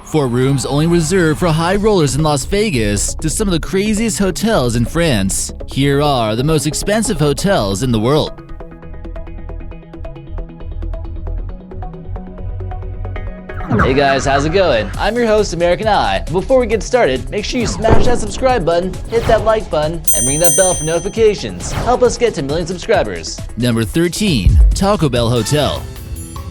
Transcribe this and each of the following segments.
For rooms only reserved for high rollers in Las Vegas to some of the craziest hotels in France, here are the most expensive hotels in the world. Hey guys, how's it going? I'm your host, American Eye. Before we get started, make sure you smash that subscribe button, hit that like button, and ring that bell for notifications. Help us get to 1 million subscribers. Number 13. Taco Bell Hotel.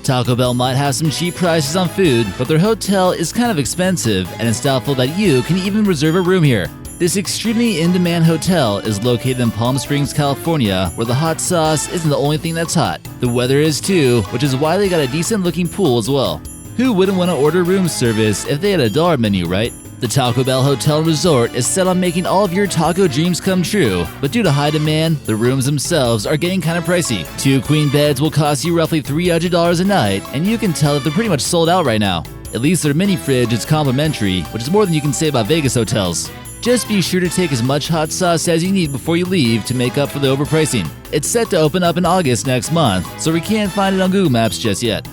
Taco Bell might have some cheap prices on food, but their hotel is kind of expensive, and it's doubtful that you can even reserve a room here. This extremely in-demand hotel is located in Palm Springs, California, where the hot sauce isn't the only thing that's hot. The weather is too, which is why they got a decent-looking pool as well. Who wouldn't want to order room service if they had a dollar menu, right? The Taco Bell Hotel and Resort is set on making all of your taco dreams come true, but due to high demand, the rooms themselves are getting kind of pricey. 2 queen beds will cost you roughly $300 a night, and you can tell that they're pretty much sold out right now. At least their mini fridge is complimentary, which is more than you can say about Vegas hotels. Just be sure to take as much hot sauce as you need before you leave to make up for the overpricing. It's set to open up in August next month, so we can't find it on Google Maps just yet.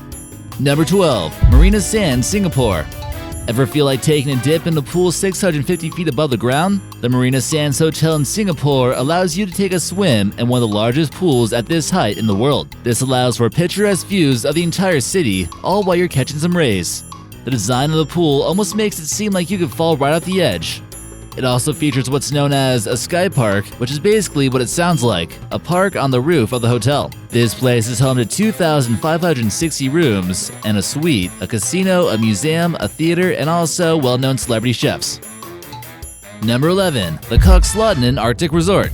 Number 12. Marina Sands, Singapore. Ever feel like taking a dip in the pool 650 feet above the ground? The Marina Sands Hotel in Singapore allows you to take a swim in one of the largest pools at this height in the world. This allows for picturesque views of the entire city, all while you're catching some rays. The design of the pool almost makes it seem like you could fall right off the edge. It also features what's known as a sky park, which is basically what it sounds like, a park on the roof of the hotel. This place is home to 2,560 rooms and a suite, a casino, a museum, a theater, and also well-known celebrity chefs. Number 11. The Kasbah Arctic Resort.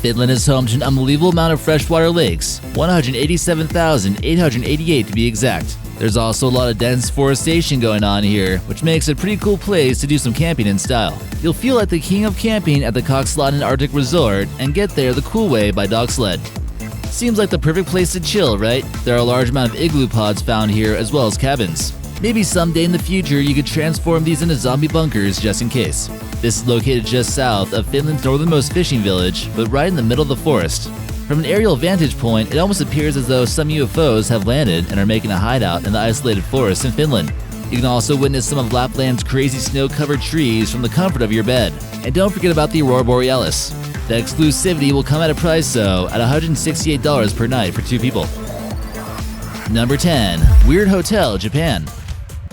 Finland is home to an unbelievable amount of freshwater lakes, 187,888 to be exact. There's also a lot of dense forestation going on here, which makes it a pretty cool place to do some camping in style. You'll feel like the king of camping at the Kasbah Arctic Resort and get there the cool way by dog sled. Seems like the perfect place to chill, right? There are a large amount of igloo pods found here as well as cabins. Maybe someday in the future you could transform these into zombie bunkers just in case. This is located just south of Finland's northernmost fishing village, but right in the middle of the forest. From an aerial vantage point, it almost appears as though some UFOs have landed and are making a hideout in the isolated forest in Finland. You can also witness some of Lapland's crazy snow-covered trees from the comfort of your bed. And don't forget about the Aurora Borealis. The exclusivity will come at a price though, at $168 per night for 2 people. Number 10. Weird Hotel, Japan.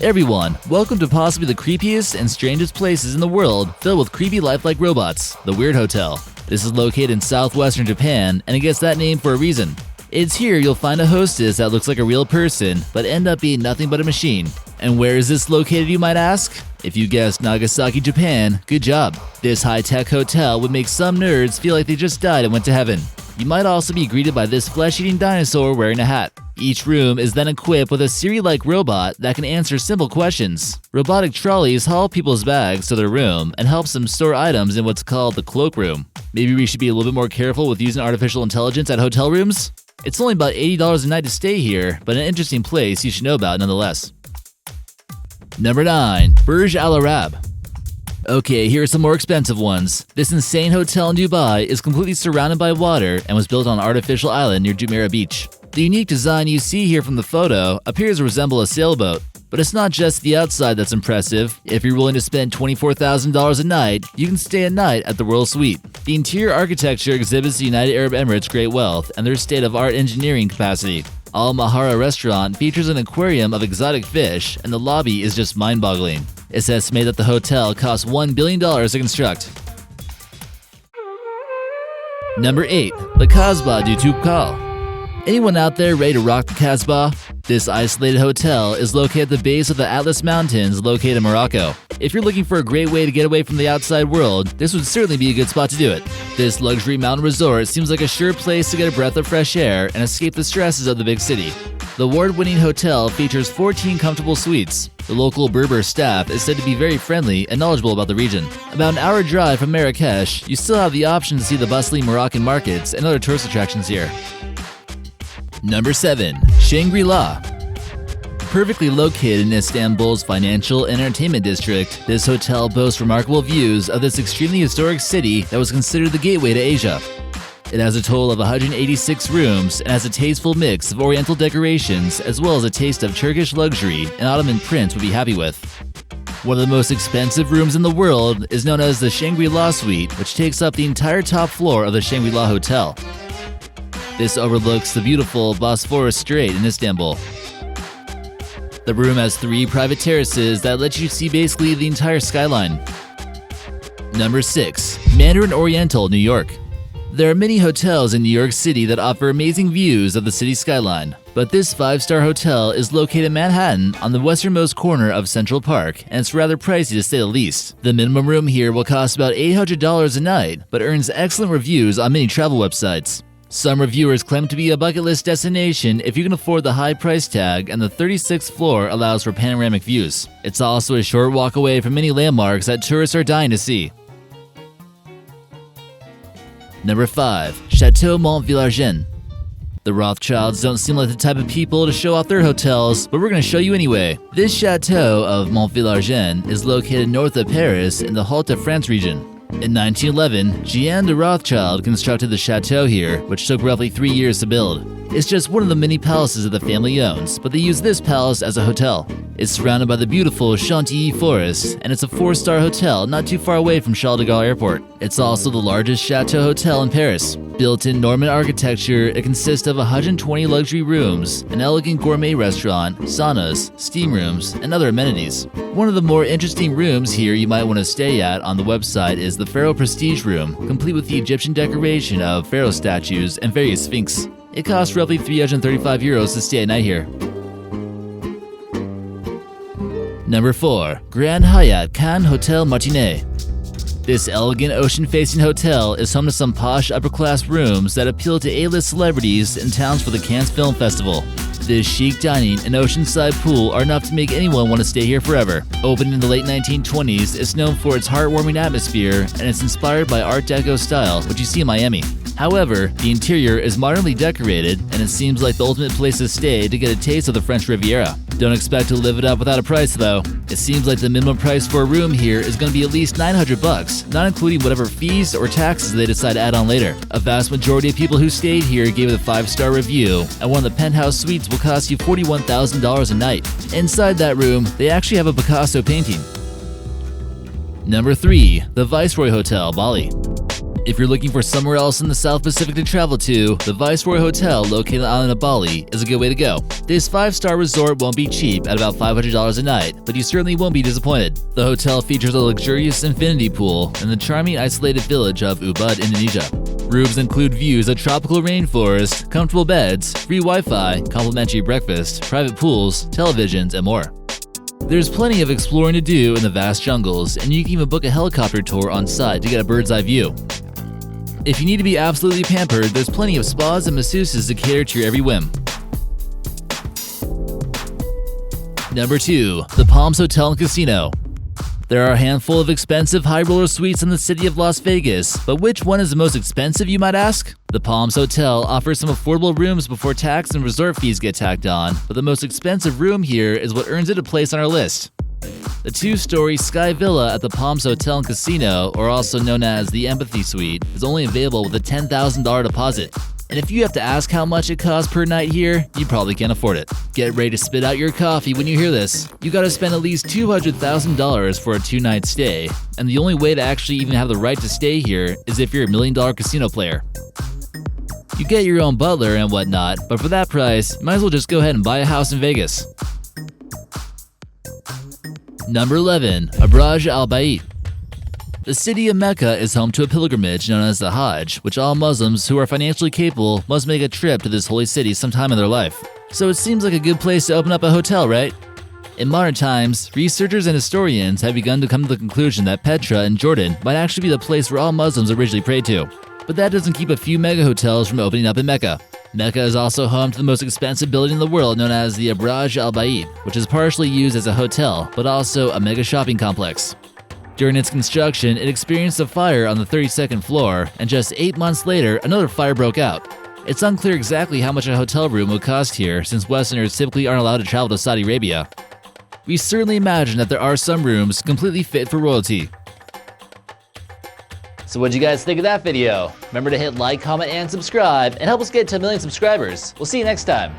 Everyone, welcome to possibly the creepiest and strangest places in the world filled with creepy lifelike robots, the Weird Hotel. This is located in southwestern Japan, and it gets that name for a reason. It's here you'll find a hostess that looks like a real person, but end up being nothing but a machine. And where is this located, you might ask? If you guessed Nagasaki, Japan, good job. This high-tech hotel would make some nerds feel like they just died and went to heaven. You might also be greeted by this flesh-eating dinosaur wearing a hat. Each room is then equipped with a Siri-like robot that can answer simple questions. Robotic trolleys haul people's bags to their room and helps them store items in what's called the cloakroom. Maybe we should be a little bit more careful with using artificial intelligence at hotel rooms? It's only about $80 a night to stay here, but an interesting place you should know about nonetheless. Number 9. Burj Al Arab. Okay, here are some more expensive ones. This insane hotel in Dubai is completely surrounded by water and was built on an artificial island near Jumeirah Beach. The unique design you see here from the photo appears to resemble a sailboat. But it's not just the outside that's impressive. If you're willing to spend $24,000 a night, you can stay a night at the Royal Suite. The interior architecture exhibits the United Arab Emirates' great wealth and their state-of-art engineering capacity. Al Mahara restaurant features an aquarium of exotic fish, and the lobby is just mind-boggling. It's estimated that the hotel cost $1 billion to construct. Number 8. The Kasbah du Toubkal. Anyone out there ready to rock the Kasbah? This isolated hotel is located at the base of the Atlas Mountains located in Morocco. If you're looking for a great way to get away from the outside world, this would certainly be a good spot to do it. This luxury mountain resort seems like a sure place to get a breath of fresh air and escape the stresses of the big city. The award-winning hotel features 14 comfortable suites. The local Berber staff is said to be very friendly and knowledgeable about the region. About an hour drive from Marrakesh, you still have the option to see the bustling Moroccan markets and other tourist attractions here. Number 7. ShangriLa. Perfectly located in Istanbul's financial and entertainment district, this hotel boasts remarkable views of this extremely historic city that was considered the gateway to Asia. It has a total of 186 rooms and has a tasteful mix of Oriental decorations as well as a taste of Turkish luxury an Ottoman prince would be happy with. One of the most expensive rooms in the world is known as the ShangriLa Suite, which takes up the entire top floor of the ShangriLa Hotel. This overlooks the beautiful Bosphorus Strait in Istanbul. The room has 3 private terraces that let you see basically the entire skyline. Number 6. Mandarin Oriental, New York. There are many hotels in New York City that offer amazing views of the city skyline, but this 5-star hotel is located in Manhattan on the westernmost corner of Central Park, and it's rather pricey to say the least. The minimum room here will cost about $800 a night, but earns excellent reviews on many travel websites. Some reviewers claim to be a bucket list destination if you can afford the high price tag, and the 36th floor allows for panoramic views. It's also a short walk away from many landmarks that tourists are dying to see. Number 5. Chateau Montvillargenne. The Rothschilds don't seem like the type of people to show off their hotels, but we're going to show you anyway. This Chateau of Montvillargenne is located north of Paris in the Hauts-de-France region. In 1911, Jeanne de Rothschild constructed the chateau here, which took roughly 3 years to build. It's just one of the many palaces that the family owns, but they use this palace as a hotel. It's surrounded by the beautiful Chantilly forest, and it's a 4-star hotel not too far away from Charles de Gaulle Airport. It's also the largest chateau hotel in Paris. Built in Norman architecture, it consists of 120 luxury rooms, an elegant gourmet restaurant, saunas, steam rooms, and other amenities. One of the more interesting rooms here you might want to stay at on the website is the Pharaoh Prestige Room, complete with the Egyptian decoration of pharaoh statues and various sphinx. It costs roughly €335 to stay a night here. Number 4. Grand Hyatt Cannes Hotel Martinez. This elegant ocean-facing hotel is home to some posh upper-class rooms that appeal to A-list celebrities in towns for the Cannes Film Festival. This chic dining and oceanside pool are enough to make anyone want to stay here forever. Opened in the late 1920s, it's known for its heartwarming atmosphere, and it's inspired by Art Deco style, which you see in Miami. However, the interior is modernly decorated, and it seems like the ultimate place to stay to get a taste of the French Riviera. Don't expect to live it up without a price though. It seems like the minimum price for a room here is going to be at least $900, not including whatever fees or taxes they decide to add on later. A vast majority of people who stayed here gave it a 5-star review, and one of the penthouse suites will cost you $41,000 a night. Inside that room, they actually have a Picasso painting. Number 3. The Viceroy Hotel, Bali. If you're looking for somewhere else in the South Pacific to travel to, the Viceroy Hotel located on the island of Bali is a good way to go. This 5-star resort won't be cheap at about $500 a night, but you certainly won't be disappointed. The hotel features a luxurious infinity pool in the charming isolated village of Ubud, Indonesia. Rooms include views of tropical rainforest, comfortable beds, free Wi-Fi, complimentary breakfast, private pools, televisions, and more. There's plenty of exploring to do in the vast jungles, and you can even book a helicopter tour on site to get a bird's eye view. If you need to be absolutely pampered, there's plenty of spas and masseuses to cater to your every whim. Number 2. The Palms Hotel and Casino. There are a handful of expensive high-roller suites in the city of Las Vegas, but which one is the most expensive, you might ask? The Palms Hotel offers some affordable rooms before tax and resort fees get tacked on, but the most expensive room here is what earns it a place on our list. The 2-story Sky Villa at the Palms Hotel and Casino, or also known as the Empathy Suite, is only available with a $10,000 deposit. And if you have to ask how much it costs per night here, you probably can't afford it. Get ready to spit out your coffee when you hear this. You gotta spend at least $200,000 for a 2-night stay, and the only way to actually even have the right to stay here is if you're a $1 million casino player. You get your own butler and whatnot, but for that price, you might as well just go ahead and buy a house in Vegas. Number 11. Burj Al Arab. The city of Mecca is home to a pilgrimage known as the Hajj, which all Muslims who are financially capable must make a trip to this holy city sometime in their life. So it seems like a good place to open up a hotel, right? In modern times, researchers and historians have begun to come to the conclusion that Petra in Jordan might actually be the place where all Muslims originally prayed to. But that doesn't keep a few mega hotels from opening up in Mecca. Mecca is also home to the most expensive building in the world known as the Burj Al Arab, which is partially used as a hotel, but also a mega shopping complex. During its construction, it experienced a fire on the 32nd floor, and just 8 months later, another fire broke out. It's unclear exactly how much a hotel room would cost here, since Westerners typically aren't allowed to travel to Saudi Arabia. We certainly imagine that there are some rooms completely fit for royalty. So what'd you guys think of that video? Remember to hit like, comment, and subscribe, and help us get to 1 million subscribers. We'll see you next time.